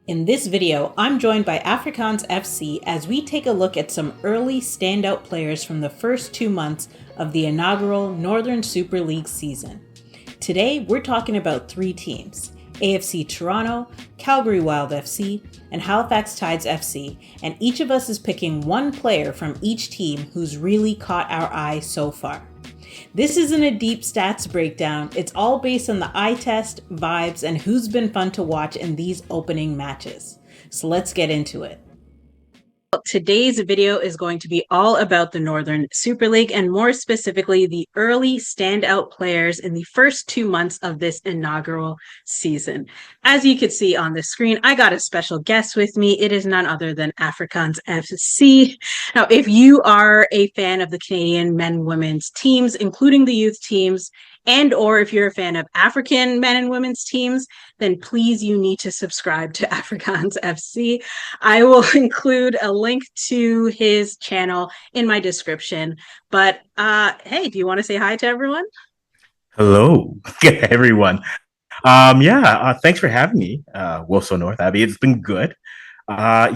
In this video, I'm joined by Afrikaans FC as we take a look at some early standout players from the first 2 months of the inaugural Northern Super League season. Today, we're talking about three teams: AFC Toronto, Calgary Wild FC, and Halifax Tides FC, and each of us is picking one player from each team who's really caught our eye so far. This isn't a deep stats breakdown, it's all based on the eye test, vibes, and who's been fun to watch in these opening matches. So let's get into it. Today's video is going to be all about the Northern Super League and more specifically the early standout players in the first 2 months of this inaugural season. As you can see on the screen, I got a special guest with me. It is none other than Afrikaans FC. Now, if you are a fan of the Canadian men and women's teams, including the youth teams, and or if you're a fan of African men and women's teams, then please you need to subscribe to Afrikaans FC. I will include a link to his channel in my description. But hey, do you want to say hi to everyone? Hello, everyone. Thanks for having me. Wilson North Abbey. It's been good. I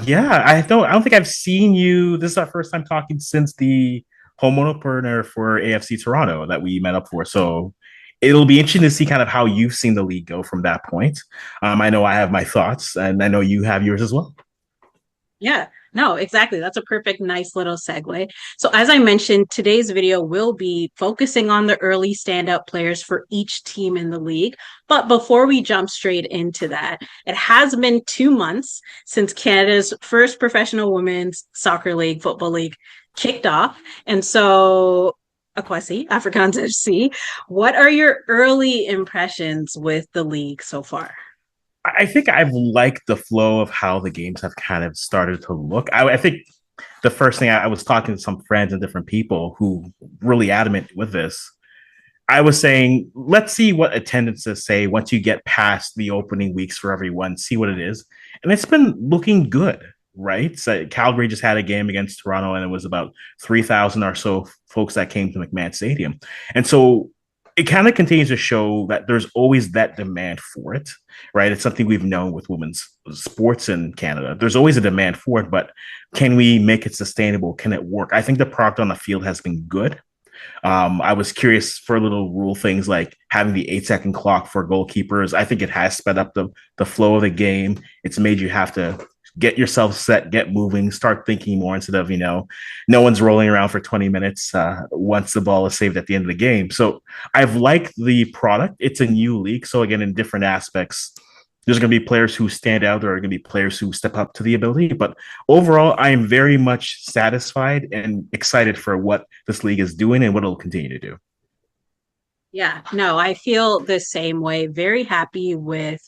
don't think I've seen you. This is our first time talking since the home opener for AFC Toronto that we met up for. So it'll be interesting to see kind of how you've seen the league go from that point. I know I have my thoughts, and I know you have yours as well. Yeah, no, exactly. That's a perfect, nice little segue. So as I mentioned, today's video will be focusing on the early standout players for each team in the league. But before we jump straight into that, it has been 2 months since Canada's first professional women's soccer league, football league, kicked off. And so, Akwasi, Afrikaans FC, what are your early impressions with the league so far? I think I've liked the flow of how the games have kind of started to look. I think the first thing I was talking to some friends and different people who really adamant with this. I was saying, let's see what attendances say once you get past the opening weeks for everyone, see what it is. And it's been looking good, right? So Calgary just had a game against Toronto, and it was about 3,000 or so folks that came to McMahon Stadium. And so it kind of continues to show that there's always that demand for it, right? It's something we've known with women's sports in Canada. There's always a demand for it, but can we make it sustainable? Can it work? I think the product on the field has been good. I was curious for little rule things like having the 8-second clock for goalkeepers. I think it has sped up the flow of the game. It's made you have to get yourself set, get moving, start thinking more instead of, no one's rolling around for 20 minutes once the ball is saved at the end of the game. So I've liked the product. It's a new league. So again, in different aspects, there's going to be players who stand out. There are going to be players who step up to the ability. But overall, I am very much satisfied and excited for what this league is doing and what it'll continue to do. Yeah, no, I feel the same way. Very happy with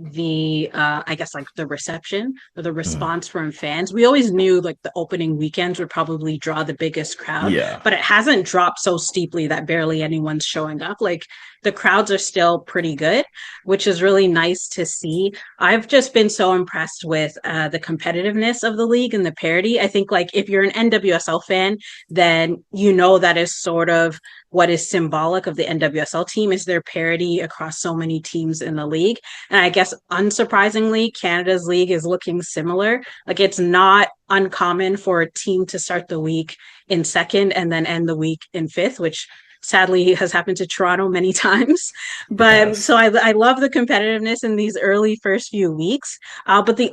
the I guess like the reception or the Mm. response from fans. We always knew like the opening weekends would probably draw the biggest crowd, Yeah. but it hasn't dropped so steeply that barely anyone's showing up. Like the crowds are still pretty good, which is really nice to see. I've just been so impressed with the competitiveness of the league and the parity. I think like if you're an NWSL fan, then you know that is sort of what is symbolic of the NWSL team is their parity across so many teams in the league. And I guess unsurprisingly, Canada's league is looking similar. Like it's not uncommon for a team to start the week in second and then end the week in fifth, which sadly has happened to Toronto many times. It But has. so I love the competitiveness in these early first few weeks. But the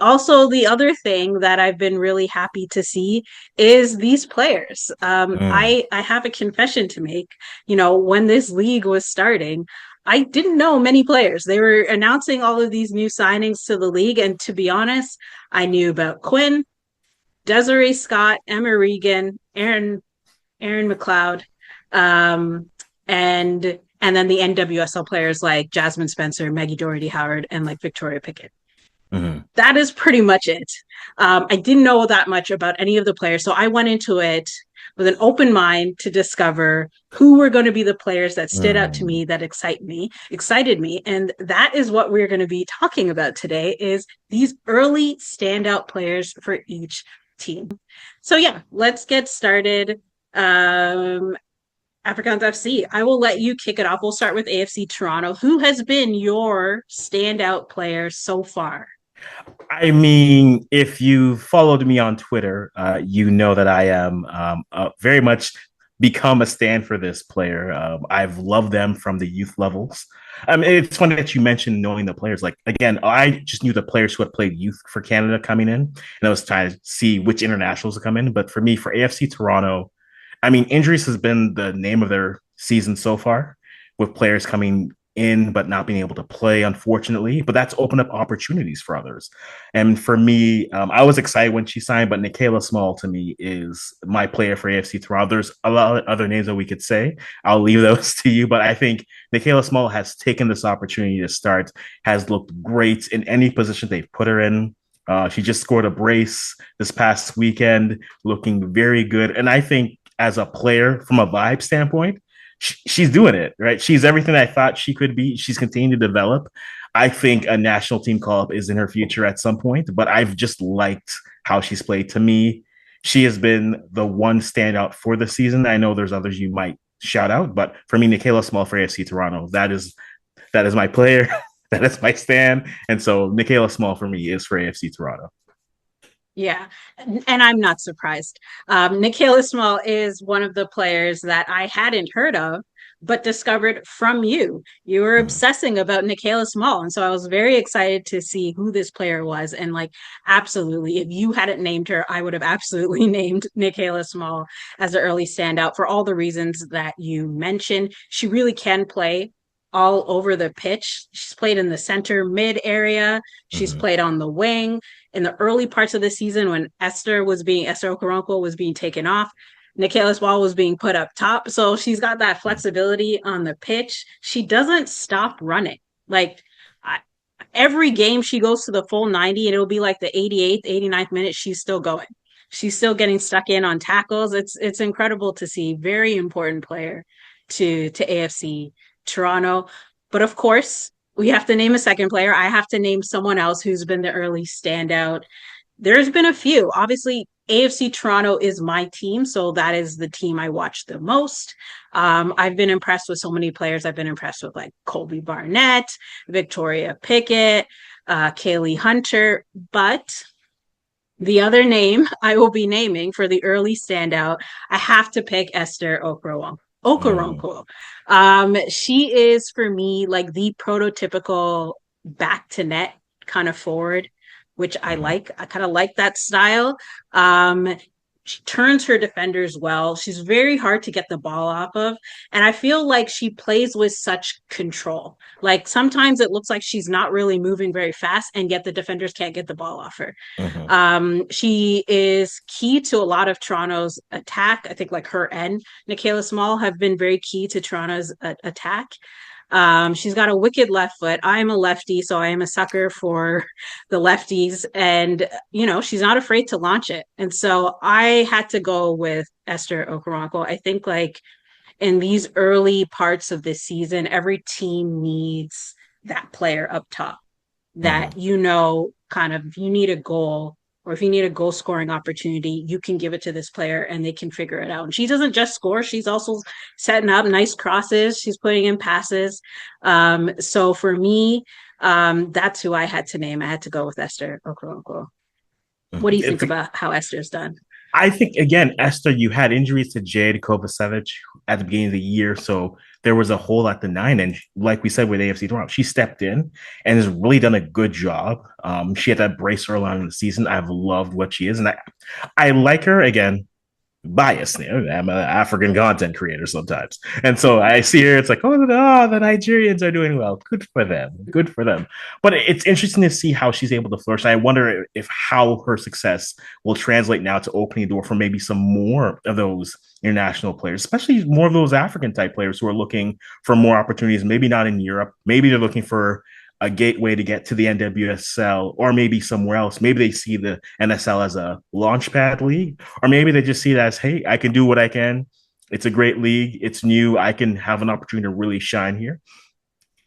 other thing that I've been really happy to see is these players. Mm. I have a confession to make. When this league was starting, I didn't know many players. They were announcing all of these new signings to the league, and to be honest, I knew about Quinn, Desiree Scott, Emma Regan, Aaron McLeod, um, and then the NWSL players like Jasmine Spencer, Maggie Doherty Howard, and like Victoria Pickett. Mm. That is pretty much it. I didn't know that much about any of the players, so I went into it with an open mind to discover who were going to be the players that stood out to Mm. me, that excited me, and that is what we're going to be talking about today: is these early standout players for each team. So yeah, let's get started. Afrikaans FC, I will let you kick it off. We'll start with AFC Toronto. Who has been your standout player so far? I mean, if you followed me on Twitter, you know that I am very much become a stand for this player. I've loved them from the youth levels. It's funny that you mentioned knowing the players. Like, again, I just knew the players who had played youth for Canada coming in, and I was trying to see which internationals would come in. But for me, for AFC Toronto, I mean, injuries has been the name of their season so far, with players coming in but not being able to play, unfortunately. But that's opened up opportunities for others. And for me, I was excited when she signed, but Nikayla Small to me is my player for AFC Toronto. There's a lot of other names that we could say. I'll leave those to you, but I think Nikayla Small has taken this opportunity to start, has looked great in any position they've put her in. She just scored a brace this past weekend, looking very good. And I think as a player, from a vibe standpoint, she's doing it, right? She's everything I thought she could be. She's continuing to develop. I think a national team call up is in her future at some point, but I've just liked how she's played. To me, she has been the one standout for the season. I know there's others you might shout out, but for me, Nikayla Small for AFC Toronto, that is my player. That is my stand. And so Nikayla Small for me is for AFC Toronto. Yeah, and I'm not surprised. Nikayla Small is one of the players that I hadn't heard of, but discovered from you. You were obsessing about Nikayla Small. And so I was very excited to see who this player was. And like, absolutely, if you hadn't named her, I would have absolutely named Nikayla Small as an early standout for all the reasons that you mentioned. She really can play all over the pitch. She's played in the center mid area. She's played on the wing. In the early parts of the season when Esther Okoronkwo was being taken off, Nikayla Small was being put up top. So she's got that flexibility on the pitch. She doesn't stop running. Like every game she goes to the full 90 and it'll be like the 88th, 89th minute, she's still going. She's still getting stuck in on tackles. It's incredible to see. Very important player to AFC Toronto. But of course, we have to name a second player. I have to name someone else who's been the early standout. There's been a few. Obviously, AFC Toronto is my team, so that is the team I watch the most. I've been impressed with so many players. I've been impressed with like Colby Barnett, Victoria Pickett, Kaylee Hunter, but the other name I will be naming for the early standout, I have to pick Esther Okoronkwo. She is for me like the prototypical back to net kind of forward, which I like. I kind of like that style. She turns her defenders well. She's very hard to get the ball off of. And I feel like she plays with such control. Like sometimes it looks like she's not really moving very fast, and yet the defenders can't get the ball off her. She is key to a lot of Toronto's attack. I think like her and Nikayla Small have been very key to Toronto's attack. She's got a wicked left foot. I'm a lefty, so I am a sucker for the lefties. And, you know, she's not afraid to launch it. And so I had to go with Esther Okoronkwo. I think like in these early parts of this season, every team needs that player up top that, you know, kind of you need a goal, or if you need a goal scoring opportunity, you can give it to this player and they can figure it out. And she doesn't just score, she's also setting up nice crosses. She's putting in passes. So for me, that's who I had to name. I had to go with Esther Okoronkwo. What do you think about how Esther's done? I think, again, Esther, you had injuries to Jade Kovacevic at the beginning of the year. So there was a hole at the 9. And like we said with AFC Toronto, she stepped in and has really done a good job. She had that brace early on in the season. I've loved what she is. And I like her, again, biased. I'm an African content creator sometimes. And so I see her, it's like, oh, the Nigerians are doing well. Good for them. Good for them. But it's interesting to see how she's able to flourish. And I wonder if how her success will translate now to opening the door for maybe some more of those international players, especially more of those African type players who are looking for more opportunities, maybe not in Europe. Maybe they're looking for a gateway to get to the NWSL, or maybe somewhere else. Maybe they see the NSL as a launchpad league, or maybe they just see it as, hey, I can do what I can. It's a great league. It's new. I can have an opportunity to really shine here.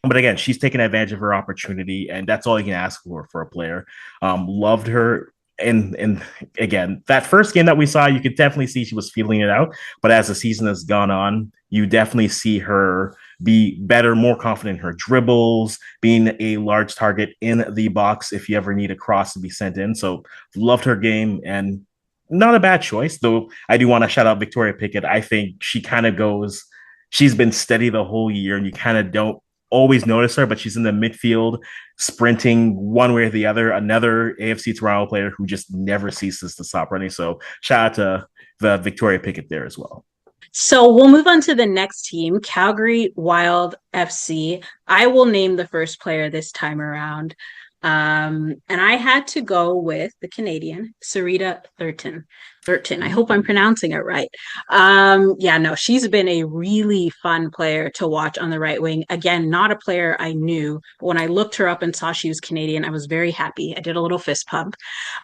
But again, she's taking advantage of her opportunity, and that's all you can ask for a player. Loved her. And again, that first game that we saw, you could definitely see she was feeling it out. But as the season has gone on, you definitely see her be better, more confident in her dribbles, being a large target in the box if you ever need a cross to be sent in. So loved her game and not a bad choice, though I do want to shout out Victoria Pickett. I think she kind of goes, she's been steady the whole year and you kind of don't always notice her, but she's in the midfield sprinting one way or the other. Another AFC Toronto player who just never ceases to stop running. So shout out to the Victoria Pickett there as well. So we'll move on to the next team, Calgary Wild FC. I will name the first player this time around. And I had to go with the Canadian, Sarita Thurton. Thurton. I hope I'm pronouncing it right. Yeah, no, she's been a really fun player to watch on the right wing. Again, not a player I knew. But when I looked her up and saw she was Canadian, I was very happy. I did a little fist pump.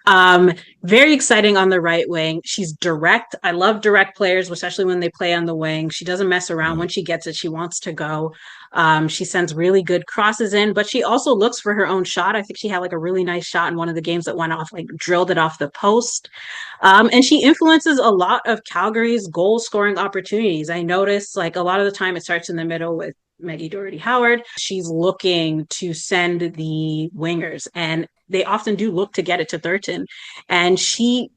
Very exciting on the right wing. She's direct. I love direct players, especially when they play on the wing. She doesn't mess around. When she gets it, she wants to go. She sends really good crosses in, but she also looks for her own shot. I think she had like a really nice shot in one of the games that went off, like drilled it off the post. And she influences a lot of Calgary's goal scoring opportunities. I noticed like a lot of the time it starts in the middle with Maggie Doherty Howard. She's looking to send the wingers, and they often do look to get it to Thurton. And she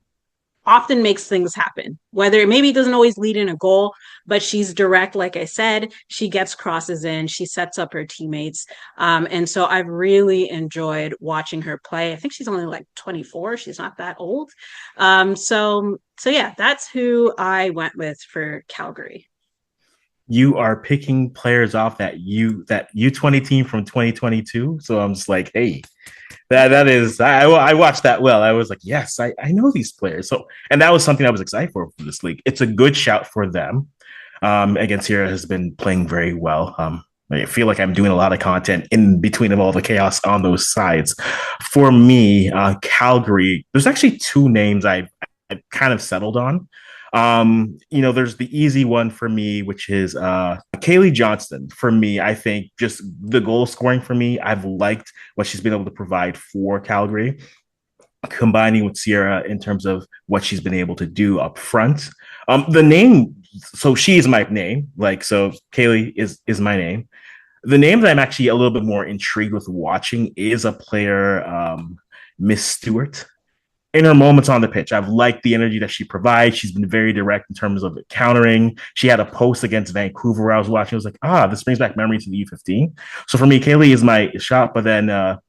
often makes things happen, whether maybe it doesn't always lead in a goal, but she's direct. Like I said, she gets crosses in, she sets up her teammates. And so I've really enjoyed watching her play. I think she's only like 24. She's not that old. So yeah, that's who I went with for Calgary. You are picking players off that U20 team from 2022. So I'm just like, hey, that is I watched that well. I was like, yes, I know these players. So and that was something I was excited for this league. It's a good shout for them. Again, Sierra has been playing very well. I feel like I'm doing a lot of content in between of all the chaos on those sides. For me, Calgary, there's actually two names I've kind of settled on. There's the easy one for me, which is Kaylee Johnston. For me, I think just the goal scoring for me, I've liked what she's been able to provide for Calgary, combining with Sierra in terms of what she's been able to do up front. The name, so she is my name, so Kaylee is my name. The name that I'm actually a little bit more intrigued with watching is a player, Miss Stewart. In her moments on the pitch, I've liked the energy that she provides. She's been very direct in terms of countering. She had a post against Vancouver where I was watching. I was like, this brings back memories of the U15. So for me, Kaylee is my shot. But then our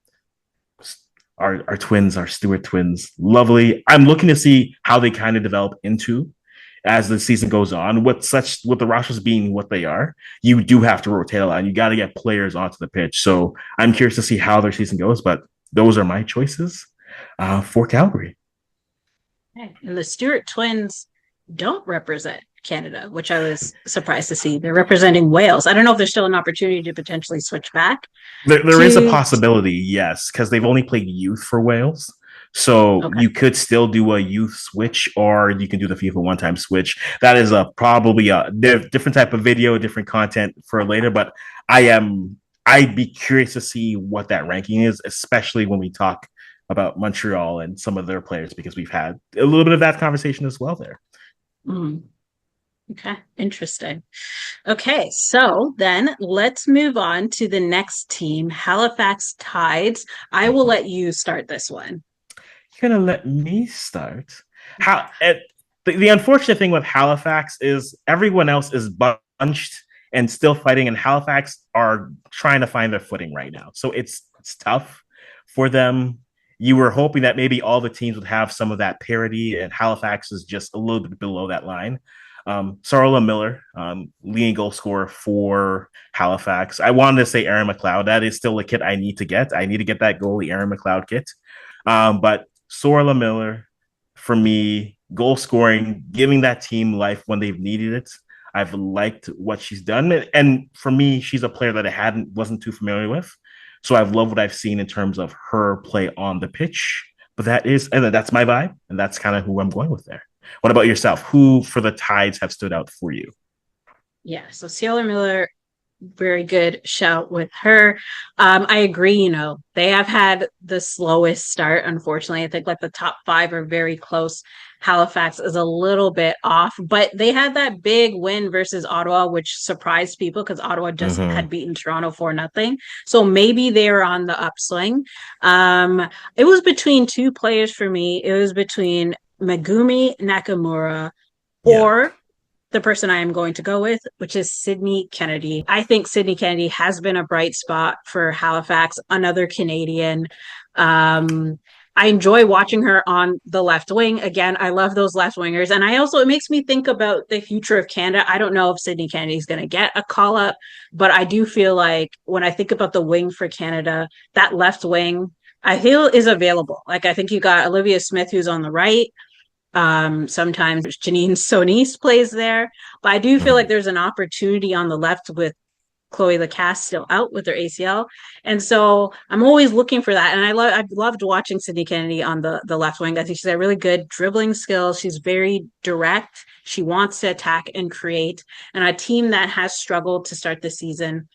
twins, our Stewart twins, lovely. I'm looking to see how they kind of develop into as the season goes on. With the rosters being what they are, you do have to rotate a lot. You got to get players onto the pitch. So I'm curious to see how their season goes. But those are my choices for Calgary. And the Stewart twins don't represent Canada, which I was surprised to see. They're representing Wales. I don't know if there's still an opportunity to potentially switch back. There is a possibility, yes, because they've only played youth for Wales. So you could still do a youth switch, or you can do the FIFA one-time switch. That is probably a different type of video, different content for later. But I'd be curious to see what that ranking is, especially when we talk about Montreal and some of their players, because we've had a little bit of that conversation as well there. Okay, interesting. Okay, so then let's move on to the next team, Halifax Tides. I will let you start this one. You're gonna let me start? The unfortunate thing with Halifax is everyone else is bunched and still fighting, and Halifax are trying to find their footing right now. So it's tough for them. You were hoping that maybe all the teams would have some of that parity, and Halifax is just a little bit below that line. Sarla Miller, leading goal scorer for Halifax. I wanted to say Aaron McLeod. That is still a kit I need to get. I need to get that goalie Aaron McLeod kit. But Sarla Miller, for me, goal scoring, giving that team life when they've needed it. I've liked what she's done. And for me, she's a player that I wasn't too familiar with. So I've loved what I've seen in terms of her play on the pitch. But that's my vibe, and that's kind of who I'm going with there. What about yourself? Who for the Tides have stood out for you? Yeah, so Ciela Miller very good shout with her. I agree, they have had the slowest start, unfortunately. I think like the top 5 are very close. Halifax is a little bit off, but they had that big win versus Ottawa, which surprised people because Ottawa just had beaten Toronto 4-0. So maybe they are on the upswing. It was between 2 players for me. It was between Megumi Nakamura or the person I am going to go with, which is Sydney Kennedy. I think Sydney Kennedy has been a bright spot for Halifax, another Canadian. I enjoy watching her on the left wing. Again, I love those left wingers. And it makes me think about the future of Canada. I don't know if Sydney Kennedy is going to get a call up, but I do feel like when I think about the wing for Canada, that left wing, I feel is available. Like, I think you got Olivia Smith, who's on the right. Sometimes Janine Sonis plays there, but I do feel like there's an opportunity on the left with Chloe Lacasse still out with her ACL, and so I'm always looking for that. And I've loved watching Sydney Kennedy on the left wing. I think she's got really good dribbling skills. She's very direct. She wants to attack and create. And a team that has struggled to start the season,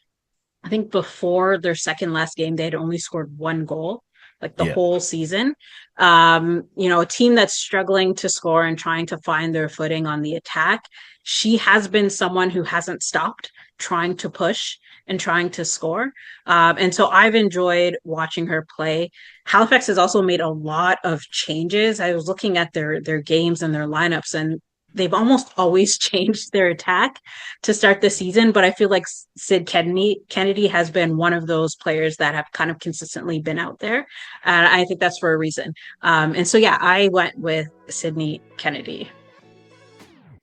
I think before their second last game, they had only scored 1 goal. Like the whole season. A team that's struggling to score and trying to find their footing on the attack. She has been someone who hasn't stopped trying to push and trying to score. And so I've enjoyed watching her play. Halifax has also made a lot of changes. I was looking at their games and their lineups, and they've almost always changed their attack to start the season, but I feel like Sid Kennedy has been one of those players that have kind of consistently been out there. And I think that's for a reason. And so, I went with Sydney Kennedy.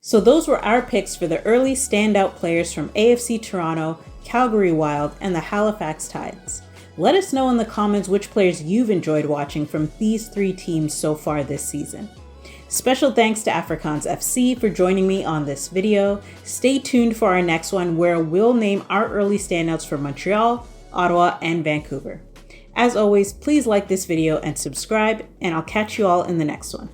So those were our picks for the early standout players from AFC Toronto, Calgary Wild, and the Halifax Tides. Let us know in the comments which players you've enjoyed watching from these 3 teams so far this season. Special thanks to Afrikaans FC for joining me on this video. Stay tuned for our next one where we'll name our early standouts for Montreal, Ottawa, and Vancouver. As always, please like this video and subscribe, and I'll catch you all in the next one.